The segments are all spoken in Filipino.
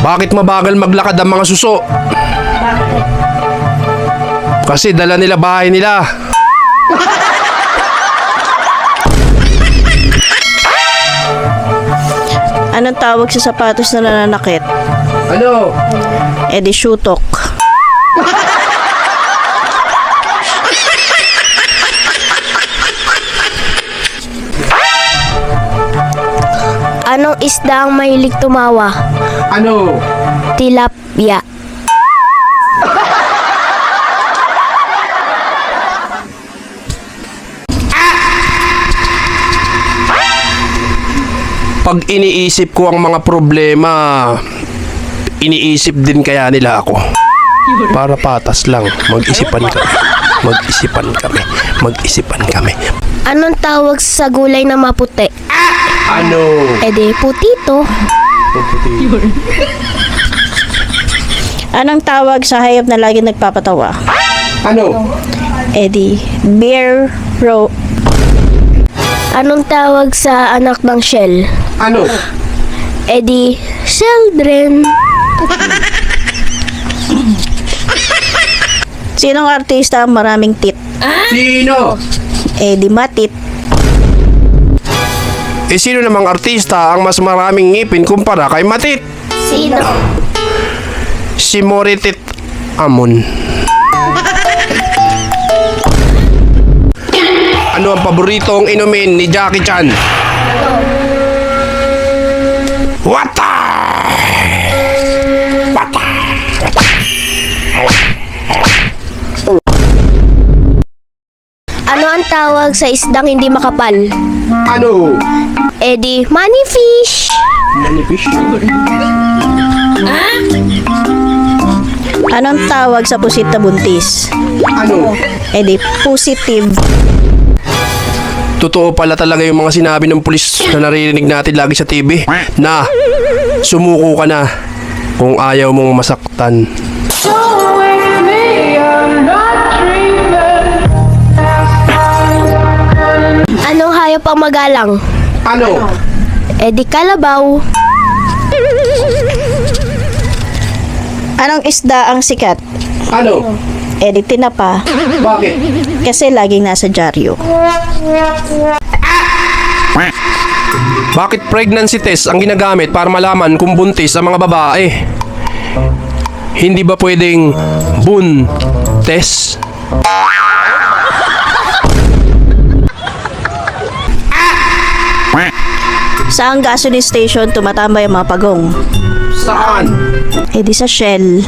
Bakit mabagal maglakad ang mga suso? Kasi dala nila bahay nila. Anong tawag sa sapatos na nananakit? Ano? Di shutok. Anong isda ang mahilig tumawa? Ano? Tilapia. Pag iniisip ko ang mga problema, iniisip din kaya nila ako. Para patas lang, mag-isipan kami. Mag-isipan kami. Mag-isipan kami. Anong tawag sa gulay na maputi? Ano? Di putito. Anong tawag sa hayop na lagi nagpapatawa? Ano? Di bear row. Anong tawag sa anak ng shell? Ano? Di children. Sinong artista ang maraming tit? Sino? Di matit. Sino namang artista ang mas maraming ngipin kumpara kay Matit? Sino? Si Moritit Amon. Ano ang paboritong inumin ni Jackie Chan? Wata! Wata! Ano ang tawag sa isdang hindi makapal? Ano? Di money fish. Manifish? Anong tawag sa pusit na buntis? Ano? Di positive. Totoo pala talaga yung mga sinabi ng pulis na naririnig natin lagi sa TV na sumuko ka na kung ayaw mong masaktan. Anong hayop ang magalang? Ano? Di kalabaw. Anong isda ang sikat? Ano? Di tinapa. Bakit? Kasi laging nasa dyaryo. Bakit pregnancy test ang ginagamit para malaman kung buntis ang mga babae? Hindi ba pwedeng bun test? Saan gasoline station tumatambay ang mga pagong? Saan? Di sa Shell.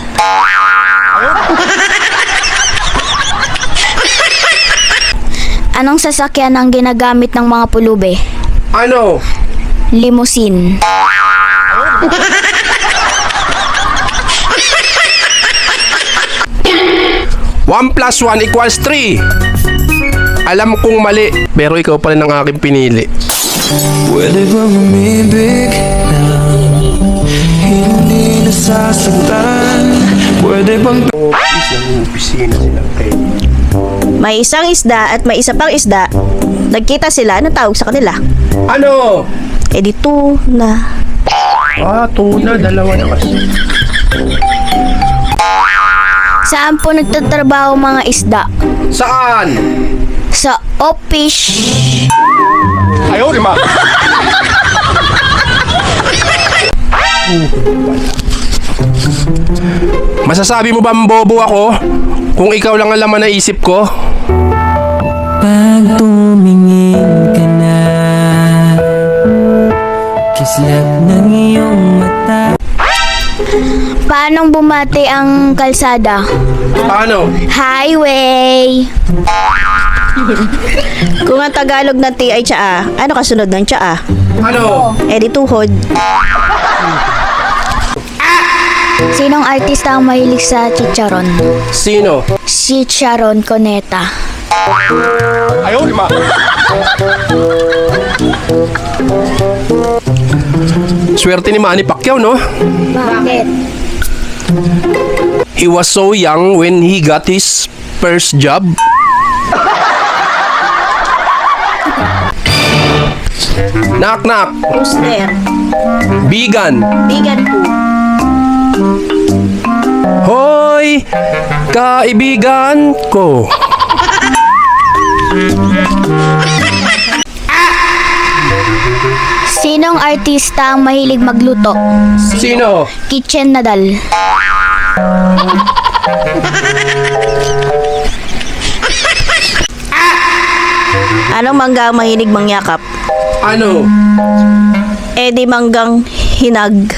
Anong sasakyan ang ginagamit ng mga pulube? Ano? Limousine. One plus 1 equals 3. Alam kong mali, pero ikaw pa rin ang aking pinili. Pwede bang umibig na hindi nasasaktan? Pwede bang Opisina sila. May isang isda at may isa pang isda. Nagkita sila, anong tawag sa kanila? Ano? Di tuna. Tuna, dalawa na kasi. Saan po nagtatrabaho mga isda? Saan? Sa office. Ayaw, lima. Masasabi mo ba bobo ako kung ikaw lang ang laman na isip ko? pag tumingin ka na, kislap ng iyong mata. Paanong bumati ang kalsada? Paano? Highway. Kung ang Tagalog ng T ay tsaa, ano kasunod ng tsaa? Ano? Di tuhod. Sinong artista ang mahilig sa chicharon? Sino? Si Sharon Cuneta. Ayaw, lima. Swerte ni Manny Pacquiao, no? Bakit? He was so young when he got his first job. Knock knock. Who's there? Vegan. Vegan po. kaibigan ko. Sinong artista ang mahilig magluto? Sino? Kitchen Nadal. Anong mangga ang mahilig mangyakap? Ano? Eh di manggang hinag.